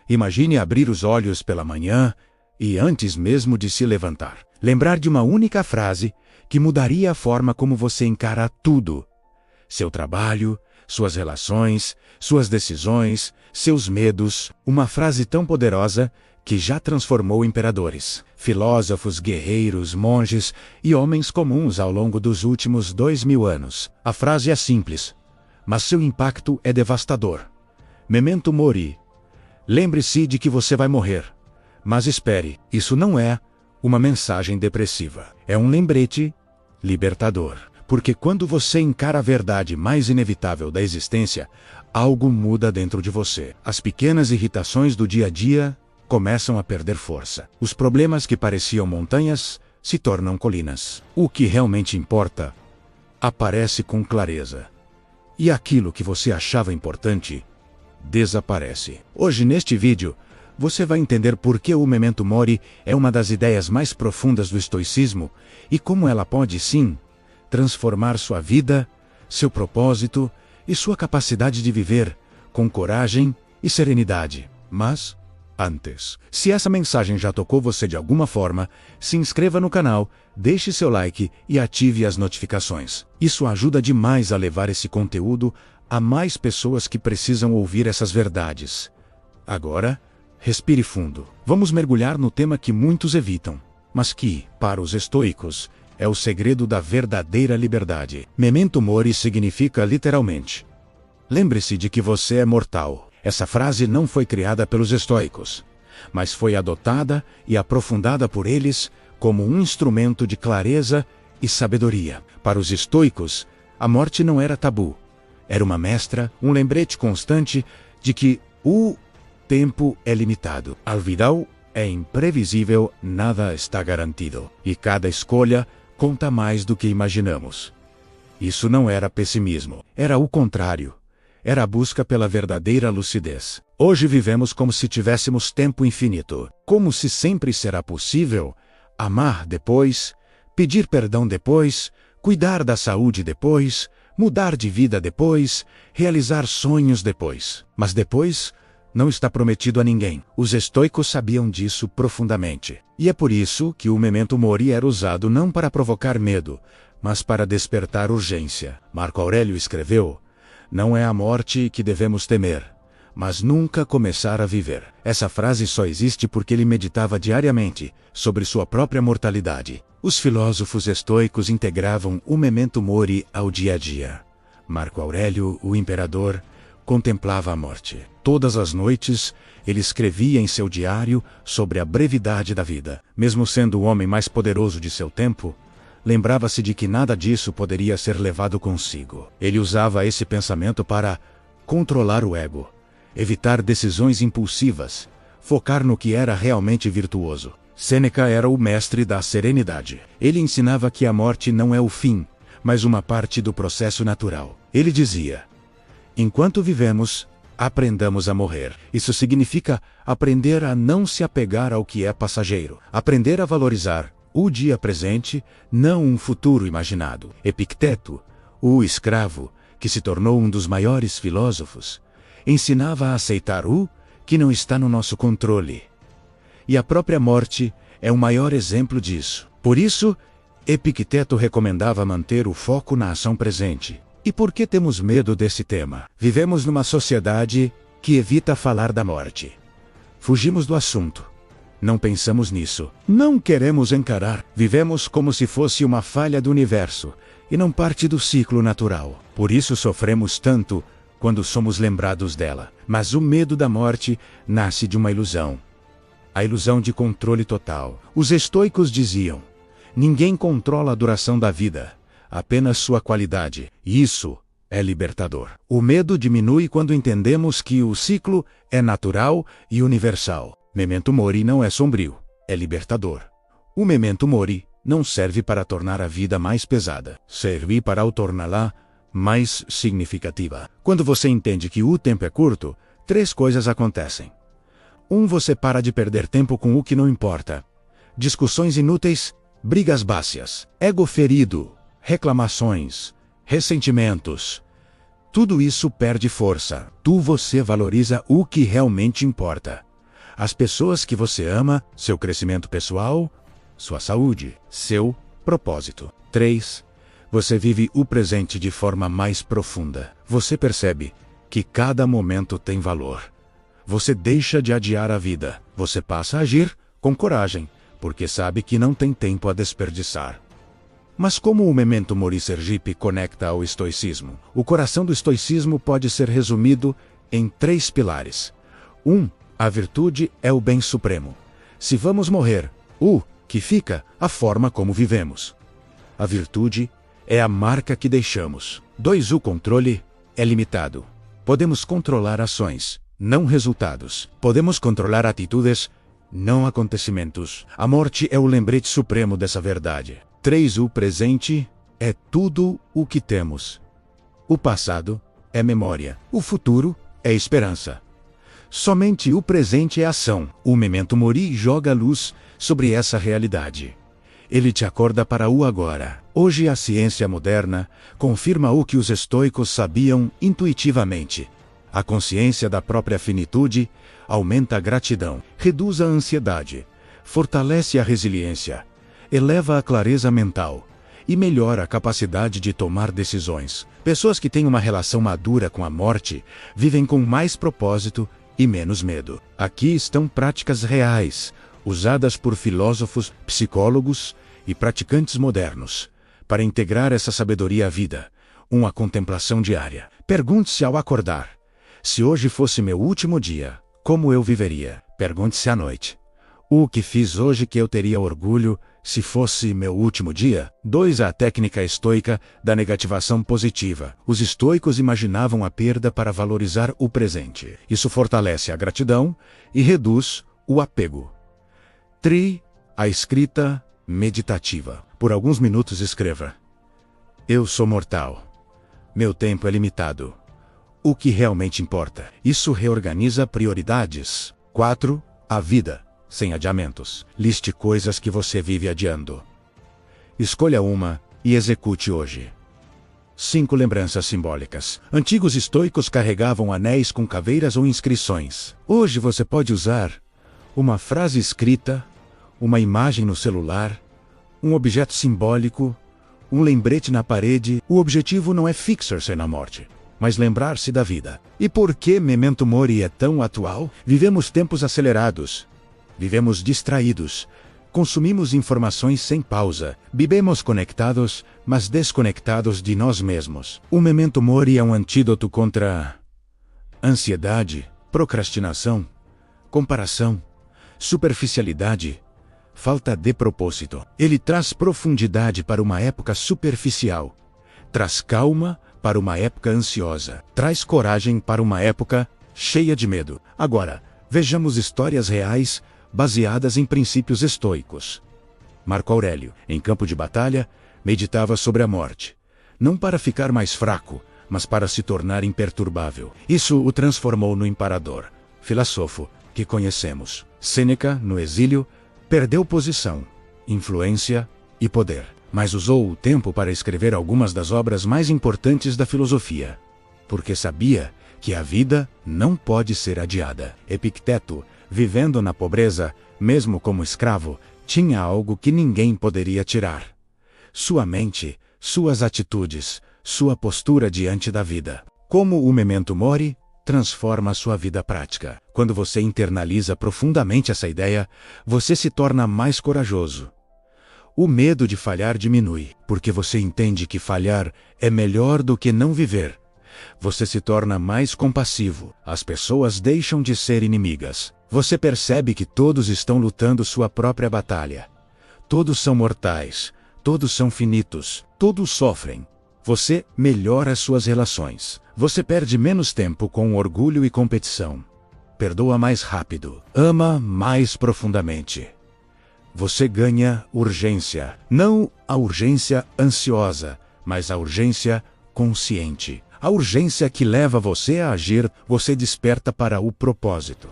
Imagine abrir os olhos pela manhã e, antes mesmo de se levantar, lembrar de uma única frase que mudaria a forma como você encara tudo: seu trabalho, suas relações, suas decisões, seus medos. Uma frase tão poderosa que já transformou imperadores, filósofos, guerreiros, monges e homens comuns ao longo dos últimos 2000 anos. A frase é simples, mas seu impacto é devastador. Memento mori. Lembre-se de que você vai morrer. Mas espere, isso não é uma mensagem depressiva. É um lembrete libertador. Porque quando você encara a verdade mais inevitável da existência, algo muda dentro de você. As pequenas irritações do dia a dia começam a perder força. Os problemas que pareciam montanhas se tornam colinas. O que realmente importa aparece com clareza. E aquilo que você achava importante desaparece. Hoje, neste vídeo, você vai entender por que o Memento Mori é uma das ideias mais profundas do estoicismo e como ela pode, sim, transformar sua vida, seu propósito e sua capacidade de viver com coragem e serenidade. Mas, antes, se essa mensagem já tocou você de alguma forma, se inscreva no canal, deixe seu like e ative as notificações. Isso ajuda demais a levar esse conteúdo a mais pessoas que precisam ouvir essas verdades. Agora, respire fundo. Vamos mergulhar no tema que muitos evitam, mas que, para os estoicos, é o segredo da verdadeira liberdade. Memento mori significa literalmente: lembre-se de que você é mortal. Essa frase não foi criada pelos estoicos, mas foi adotada e aprofundada por eles como um instrumento de clareza e sabedoria. Para os estoicos, a morte não era tabu. Era uma mestra, um lembrete constante de que o tempo é limitado. A vida é imprevisível, nada está garantido. E cada escolha conta mais do que imaginamos. Isso não era pessimismo. Era o contrário. Era a busca pela verdadeira lucidez. Hoje vivemos como se tivéssemos tempo infinito. Como se sempre será possível amar depois, pedir perdão depois, cuidar da saúde depois, mudar de vida depois, realizar sonhos depois. Mas depois não está prometido a ninguém. Os estoicos sabiam disso profundamente. E é por isso que o Memento Mori era usado não para provocar medo, mas para despertar urgência. Marco Aurélio escreveu: não é a morte que devemos temer, mas nunca começar a viver. Essa frase só existe porque ele meditava diariamente sobre sua própria mortalidade. Os filósofos estoicos integravam o Memento Mori ao dia a dia. Marco Aurélio, o imperador, contemplava a morte. Todas as noites, ele escrevia em seu diário sobre a brevidade da vida. Mesmo sendo o homem mais poderoso de seu tempo, lembrava-se de que nada disso poderia ser levado consigo. Ele usava esse pensamento para controlar o ego, evitar decisões impulsivas, focar no que era realmente virtuoso. Sêneca era o mestre da serenidade. Ele ensinava que a morte não é o fim, mas uma parte do processo natural. Ele dizia: enquanto vivemos, aprendamos a morrer. Isso significa aprender a não se apegar ao que é passageiro, aprender a valorizar o dia presente, não um futuro imaginado. Epicteto, o escravo, que se tornou um dos maiores filósofos, ensinava a aceitar o que não está no nosso controle. E a própria morte é o maior exemplo disso. Por isso, Epicteto recomendava manter o foco na ação presente. E por que temos medo desse tema? Vivemos numa sociedade que evita falar da morte. Fugimos do assunto. Não pensamos nisso. Não queremos encarar. Vivemos como se fosse uma falha do universo e não parte do ciclo natural. Por isso sofremos tanto quando somos lembrados dela. Mas o medo da morte nasce de uma ilusão. A ilusão de controle total. Os estoicos diziam: ninguém controla a duração da vida, apenas sua qualidade. Isso é libertador. O medo diminui quando entendemos que o ciclo é natural e universal. Memento Mori não é sombrio, é libertador. O Memento Mori não serve para tornar a vida mais pesada, serve para o torná-la mais significativa. Quando você entende que o tempo é curto, 3 coisas acontecem. 1. Você para de perder tempo com o que não importa. Discussões inúteis, brigas básias, ego ferido, reclamações, ressentimentos. Tudo isso perde força. Você valoriza o que realmente importa. as pessoas que você ama, seu crescimento pessoal, sua saúde, seu propósito. 3. Você vive o presente de forma mais profunda. Você percebe que cada momento tem valor. Você deixa de adiar a vida. Você passa a agir com coragem, porque sabe que não tem tempo a desperdiçar. Mas como o Memento Mori Sergipe conecta ao estoicismo? O coração do estoicismo pode ser resumido em 3 pilares. 1. A virtude é o bem supremo. Se vamos morrer, o que fica, a forma como vivemos. A virtude é a marca que deixamos. 2. O controle é limitado. Podemos controlar ações, não resultados. Podemos controlar atitudes, não acontecimentos. A morte é o lembrete supremo dessa verdade. 3. O presente é tudo o que temos. O passado é memória. O futuro é esperança. Somente o presente é ação. O Memento Mori joga luz sobre essa realidade. Ele te acorda para o agora. Hoje a ciência moderna confirma o que os estoicos sabiam intuitivamente. A consciência da própria finitude aumenta a gratidão, reduz a ansiedade, fortalece a resiliência, eleva a clareza mental e melhora a capacidade de tomar decisões. Pessoas que têm uma relação madura com a morte vivem com mais propósito e menos medo. Aqui estão práticas reais, usadas por filósofos, psicólogos e praticantes modernos, para integrar essa sabedoria à vida. Uma contemplação diária. Pergunte-se ao acordar: se hoje fosse meu último dia, como eu viveria? Pergunte-se à noite: o que fiz hoje que eu teria orgulho se fosse meu último dia? 2. A técnica estoica da negativação positiva. Os estoicos imaginavam a perda para valorizar o presente. Isso fortalece a gratidão e reduz o apego. 3. A escrita meditativa. Por alguns minutos escreva: eu sou mortal. Meu tempo é limitado. O que realmente importa? Isso reorganiza prioridades. 4. A vida sem adiamentos. Liste coisas que você vive adiando. Escolha uma e execute hoje. 5. Lembranças simbólicas. Antigos estoicos carregavam anéis com caveiras ou inscrições. Hoje você pode usar uma frase escrita, uma imagem no celular, um objeto simbólico, um lembrete na parede. O objetivo não é fixar-se na morte, mas lembrar-se da vida. E por que Memento Mori é tão atual? Vivemos tempos acelerados. Vivemos distraídos. Consumimos informações sem pausa. Vivemos conectados, mas desconectados de nós mesmos. O Memento Mori é um antídoto contra ansiedade, procrastinação, comparação, superficialidade, falta de propósito. Ele traz profundidade para uma época superficial. Traz calma para uma época ansiosa. Traz coragem para uma época cheia de medo. Agora, vejamos histórias reais baseadas em princípios estoicos. Marco Aurélio, em campo de batalha, meditava sobre a morte. Não para ficar mais fraco, mas para se tornar imperturbável. Isso o transformou no imperador, filósofo que conhecemos. Sêneca, no exílio, perdeu posição, influência e poder, mas usou o tempo para escrever algumas das obras mais importantes da filosofia, porque sabia que a vida não pode ser adiada. Epicteto, vivendo na pobreza, mesmo como escravo, tinha algo que ninguém poderia tirar: sua mente, suas atitudes, sua postura diante da vida. Como o Memento Mori transforma a sua vida prática. Quando você internaliza profundamente essa ideia, você se torna mais corajoso. O medo de falhar diminui, porque você entende que falhar é melhor do que não viver. Você se torna mais compassivo. As pessoas deixam de ser inimigas. Você percebe que todos estão lutando sua própria batalha. Todos são mortais. Todos são finitos. Todos sofrem. Você melhora suas relações. Você perde menos tempo com orgulho e competição. Perdoa mais rápido. Ama mais profundamente. Você ganha urgência. Não a urgência ansiosa, mas a urgência consciente. A urgência que leva você a agir. Você desperta para o propósito.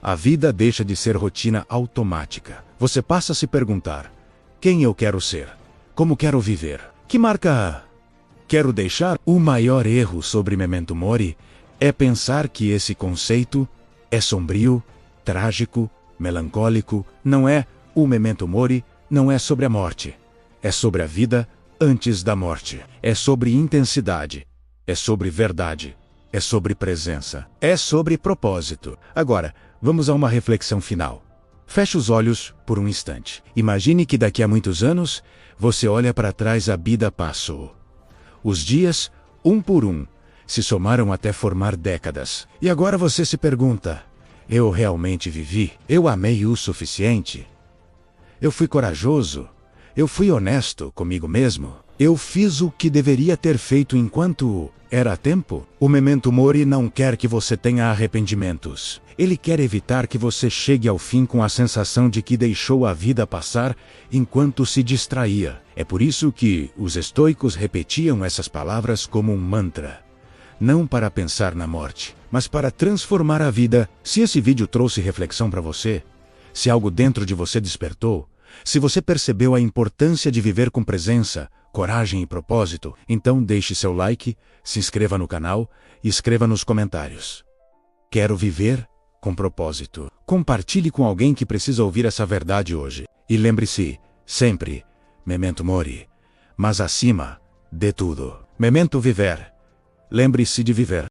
A vida deixa de ser rotina automática. Você passa a se perguntar: quem eu quero ser? Como quero viver? Que marca quero deixar? O maior erro sobre Memento Mori é pensar que esse conceito é sombrio trágico, melancólico, não é o memento mori, não é sobre a morte. É sobre a vida antes da morte. É sobre intensidade. É sobre verdade. É sobre presença. É sobre propósito. Agora, vamos a uma reflexão final. Feche os olhos por um instante. Imagine que daqui a muitos anos, você olha para trás, a vida passou. Os dias, um por um, se somaram até formar décadas. E agora você se pergunta: eu realmente vivi? Eu amei o suficiente? Eu fui corajoso? Eu fui honesto comigo mesmo? Eu fiz o que deveria ter feito enquanto era tempo? O memento mori não quer que você tenha arrependimentos. Ele quer evitar que você chegue ao fim com a sensação de que deixou a vida passar enquanto se distraía. É por isso que os estoicos repetiam essas palavras como um mantra. Não para pensar na morte, mas para transformar a vida. Se esse vídeo trouxe reflexão para você, se algo dentro de você despertou, se você percebeu a importância de viver com presença, coragem e propósito, então deixe seu like, se inscreva no canal e escreva nos comentários: quero viver com propósito. Compartilhe com alguém que precisa ouvir essa verdade hoje. E lembre-se, sempre, memento mori, mas acima de tudo, memento viver. Lembre-se de viver.